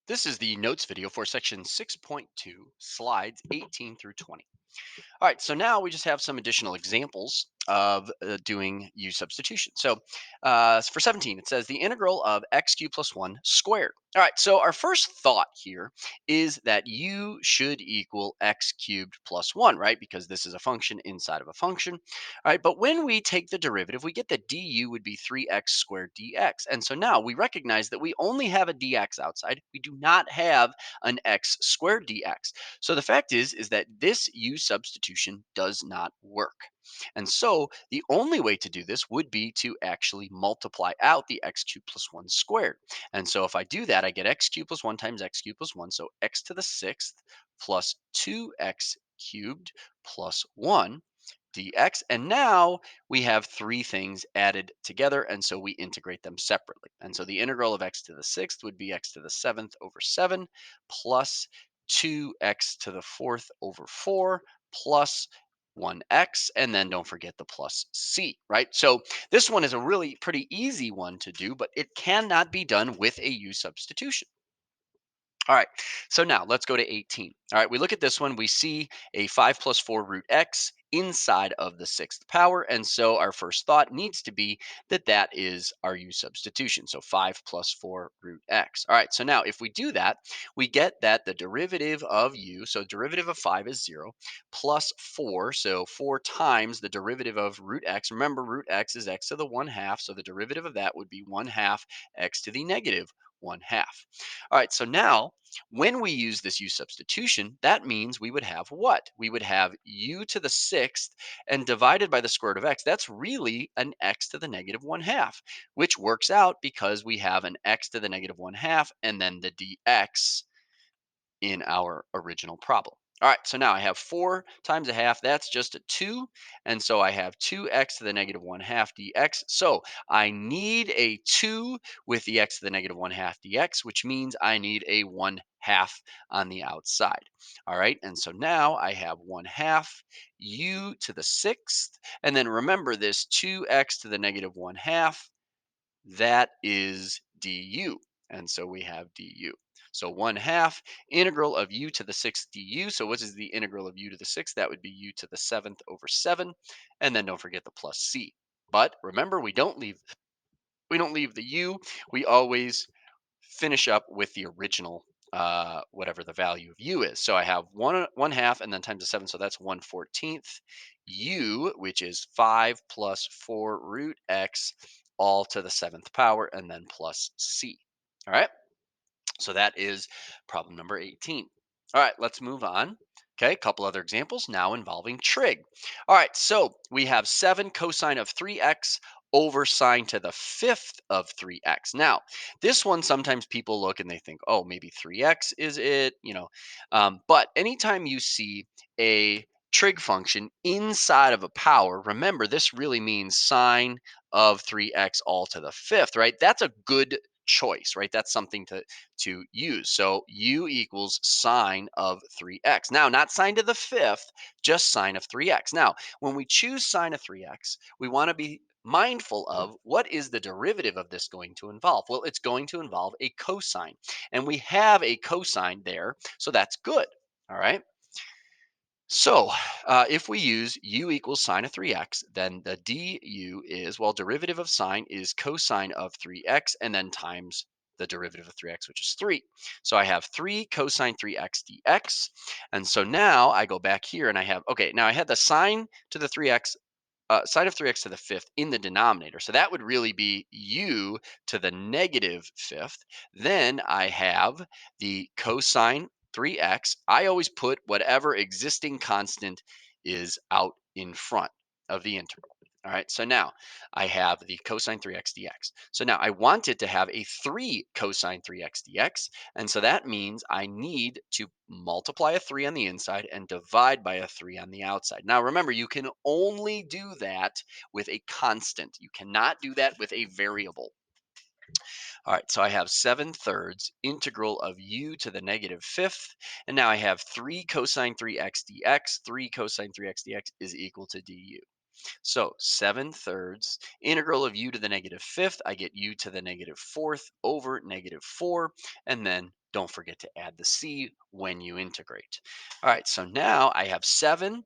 This is the notes video for section 6.2, slides 18 through 20. All right, so now we just have some additional examples of doing u substitution. So for 17, it says the integral of x cubed plus 1 squared. All right, so our first thought here is that u should equal x cubed plus 1, right? Because this is a function inside of a function. All right, but when we take the derivative, we get that du would be 3x squared dx. And so now we recognize that we only have a dx outside. We do not have an x squared dx. So the fact is that this u substitution does not work. And so the only way to do this would be to actually multiply out the x cubed plus 1 squared. And so if I do that, I get x cubed plus 1 times x cubed plus 1. So x to the sixth plus 2x cubed plus 1 dx. And now we have three things added together, and so we integrate them separately. And so the integral of x to the sixth would be x to the seventh over 7 plus 2x to the fourth over 4 plus 1x, and then don't forget the plus c, right? So this one is a really pretty easy one to do, but it cannot be done with a u substitution. All right, so now let's go to 18. All right, we look at this one, we see a 5 plus 4 root x inside of the sixth power. And so our first thought needs to be that that is our u substitution. So 5 plus 4 root x. All right, so now if we do that, we get that the derivative of u, so derivative of 5 is 0, plus 4, so 4 times the derivative of root x. Remember, root x is x to the 1 half, so the derivative of that would be 1 half x to the negative 1 half. All right, so now when we use this u substitution, that means we would have what? We would have u to the sixth and divided by the square root of x. That's really an x to the negative 1 half, which works out because we have an x to the negative 1 half and then the dx in our original problem. All right, so now I have 4 times a half. That's just a 2. And so I have 2x to the negative 1 half dx. So I need a 2 with the x to the negative 1 half dx, which means I need a 1 half on the outside. All right, and so now I have 1 half u to the sixth. And then remember this 2x to the negative 1 half, that is du. And so we have du. So 1 half integral of u to the sixth du. So what is the integral of u to the sixth? That would be u to the seventh over 7. And then don't forget the plus c. But remember, we don't leave the u. We always finish up with the original whatever the value of u is. So I have one half and then times the 7, so that's 1/14th u, which is 5 plus 4 root x all to the seventh power and then plus c. All right, so that is problem number 18. All right, let's move on. Okay, a couple other examples now involving trig. All right, so we have 7 cosine of 3x over sine to the fifth of 3x. Now, this one sometimes people look and they think, oh, maybe 3x is it. But anytime you see a trig function inside of a power, remember this really means sine of 3x all to the fifth, right? That's a good choice, right? That's something to use. So u equals sine of 3x. Now, not sine to the fifth, just sine of 3x. Now, when we choose sine of 3x, we want to be mindful of what is the derivative of this going to involve? Well, it's going to involve a cosine. And we have a cosine there, so that's good. All right. So if we use u equals sine of 3x, then the du is, well, derivative of sine is cosine of 3x and then times the derivative of 3x, which is 3. So I have 3 cosine 3x dx. And so now I go back here and I have, okay, now I had the sine to the 3x, sine of 3x to the fifth in the denominator. So that would really be u to the negative fifth. Then I have the cosine 3x. I always put whatever existing constant is out in front of the integral. All right, so now I have the cosine 3x dx. So now I want it to have a 3 cosine 3x dx. And so that means I need to multiply a 3 on the inside and divide by a 3 on the outside. Now remember, you can only do that with a constant. You cannot do that with a variable. All right, so I have 7/3 integral of u to the negative fifth. And now I have 3 cosine 3x dx. 3 cosine 3x dx is equal to du. So 7/3 integral of u to the negative fifth. I get u to the negative fourth over negative 4. And then don't forget to add the c when you integrate. All right, so now I have 7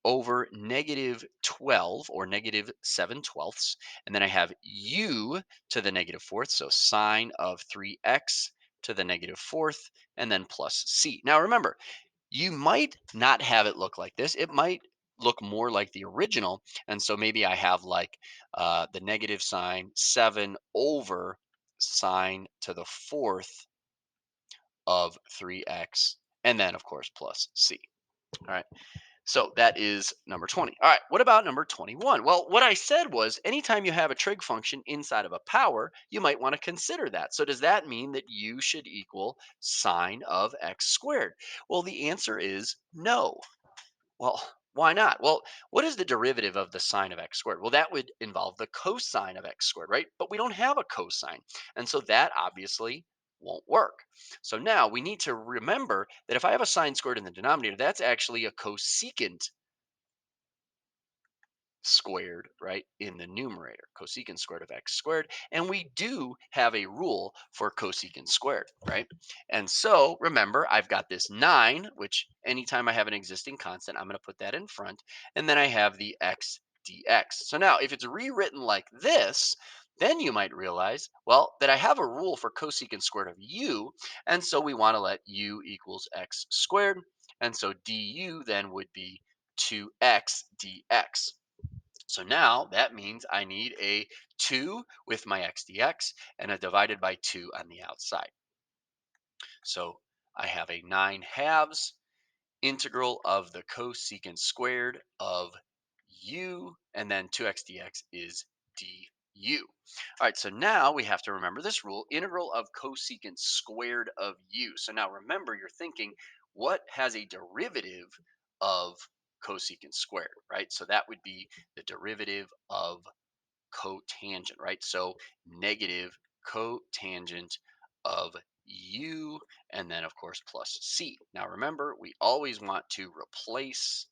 over negative 12 or negative 7/12, and then I have u to the negative fourth, so sine of 3x to the negative fourth, and then plus c. Now remember, you might not have it look like this. It might look more like the original. And so maybe I have like the negative sign 7 over sine to the fourth of 3x, and then of course plus c. All right. So that is number 20. All right. What about number 21? Well, what I said was anytime you have a trig function inside of a power, you might want to consider that. So does that mean that u should equal sine of x squared? Well, the answer is no. Well, why not? Well, what is the derivative of the sine of x squared? Well, that would involve the cosine of x squared, right? But we don't have a cosine. And so that obviously won't work. So now we need to remember that if I have a sine squared in the denominator, that's actually a cosecant squared, right, in the numerator, cosecant squared of x squared. And we do have a rule for cosecant squared, right? And so remember, I've got this 9, which anytime I have an existing constant, I'm going to put that in front. And then I have the x dx. So now if it's rewritten like this, then you might realize, well, that I have a rule for cosecant squared of u. And so we want to let u equals x squared. And so du then would be 2x dx. So now that means I need a 2 with my x dx and a divided by 2 on the outside. So I have a 9 halves integral of the cosecant squared of u, and then 2x dx is du. All right, so now we have to remember this rule, integral of cosecant squared of u. So now remember, you're thinking, what has a derivative of cosecant squared, right? So that would be the derivative of cotangent, right? So negative cotangent of u, and then of course plus c. Now remember, we always want to replace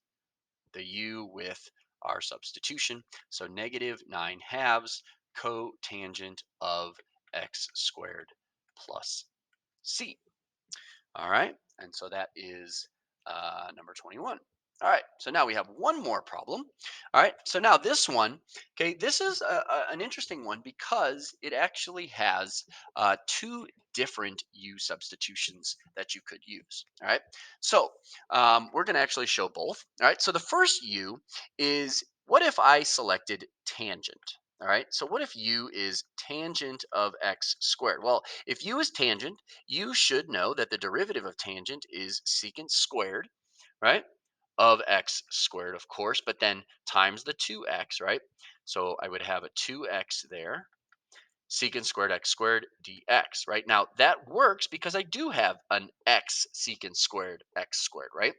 the u with our substitution. So negative 9 halves cotangent of x squared plus c. All right. And so that is number 21. All right. So now we have one more problem. All right. So now this one, okay, this is an interesting one because it actually has two different u substitutions that you could use. All right. So we're going to actually show both. All right. So the first u is, what if I selected tangent? All right. So what if u is tangent of x squared? Well, if u is tangent, you should know that the derivative of tangent is secant squared, right? Of x squared, of course, but then times the 2x, right? So I would have a 2x there, secant squared x squared dx, right? Now that works because I do have an x secant squared x squared, right?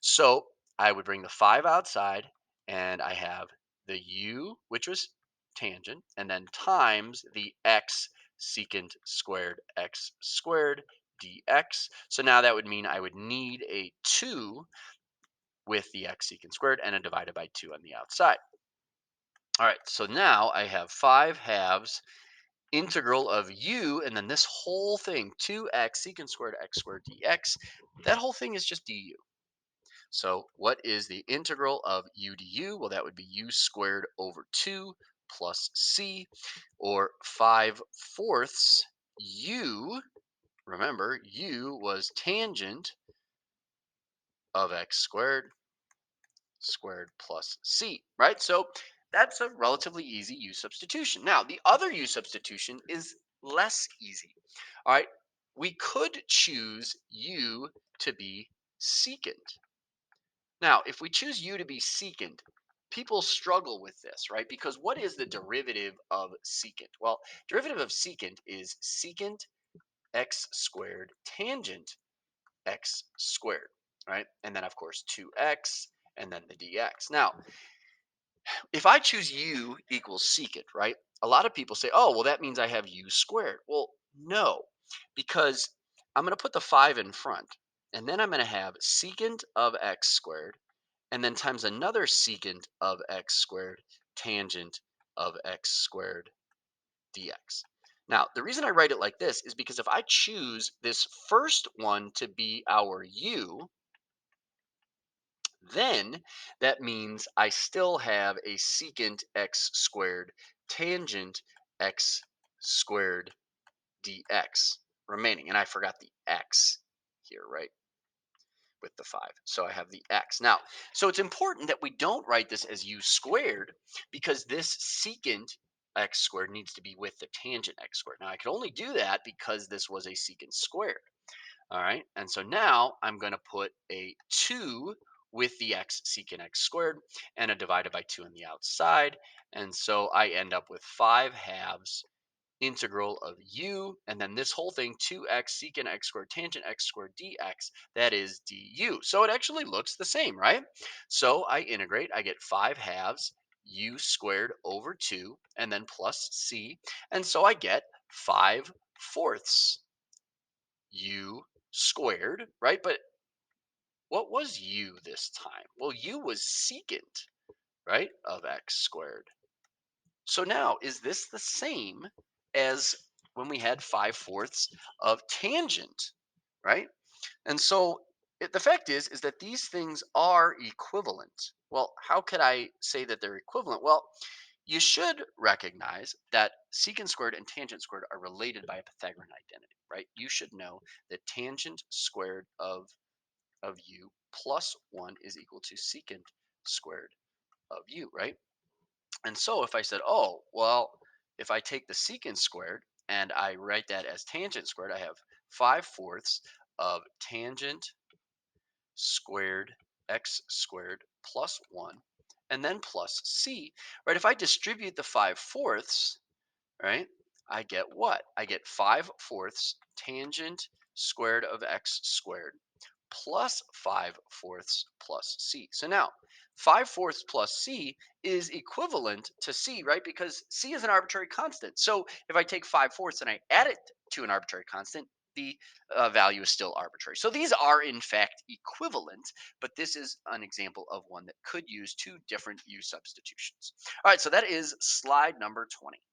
So I would bring the 5 outside and I have the u, which was tangent, and then times the x secant squared x squared dx. So now that would mean I would need a 2 with the x secant squared and a divided by 2 on the outside. All right, so now I have 5 halves integral of u, and then this whole thing, 2x secant squared x squared dx, that whole thing is just du. So what is the integral of u du? Well, that would be u squared over 2 plus c, or 5/4 u. Remember, u was tangent of x squared plus c, right? So that's a relatively easy u substitution. Now, the other u substitution is less easy. All right, we could choose u to be secant. Now, if we choose u to be secant, people struggle with this, right? Because what is the derivative of secant? Well, derivative of secant is secant x squared tangent x squared, right? And then, of course, 2x and then the dx. Now, if I choose u equals secant, right? A lot of people say, oh, well, that means I have u squared. Well, no, because I'm going to put the 5 in front, and then I'm going to have secant of x squared, and then times another secant of x squared tangent of x squared dx. Now, the reason I write it like this is because if I choose this first one to be our u, then that means I still have a secant x squared tangent x squared dx remaining. And I forgot the x here, right? With the 5. So I have the x. Now, so it's important that we don't write this as u squared because this secant x squared needs to be with the tangent x squared. Now, I could only do that because this was a secant squared. All right. And so now I'm going to put a 2 with the x secant x squared and a divided by 2 on the outside. And so I end up with 5 halves integral of u, and then this whole thing 2x secant x squared tangent x squared dx, that is du. So it actually looks the same, right? So I integrate, I get 5 halves u squared over 2 and then plus c, and so I get 5 fourths u squared, right? But what was u this time? Well, u was secant, right, of x squared. So now, is this the same as when we had 5 fourths of tangent, right? And so the fact is that these things are equivalent. Well, how could I say that they're equivalent? Well, you should recognize that secant squared and tangent squared are related by a Pythagorean identity, right? You should know that tangent squared of u plus 1 is equal to secant squared of u, right? And so if I said, oh, well, if I take the secant squared and I write that as tangent squared, I have 5 fourths of tangent squared x squared plus 1 and then plus c, right? If I distribute the 5 fourths, right, I get what? I get 5 fourths tangent squared of x squared plus 5 fourths plus c. So now 5 fourths plus c is equivalent to c, right? Because c is an arbitrary constant. So if I take 5 fourths and I add it to an arbitrary constant, the value is still arbitrary. So these are in fact equivalent, but this is an example of one that could use two different u substitutions. All right, so that is slide number 20.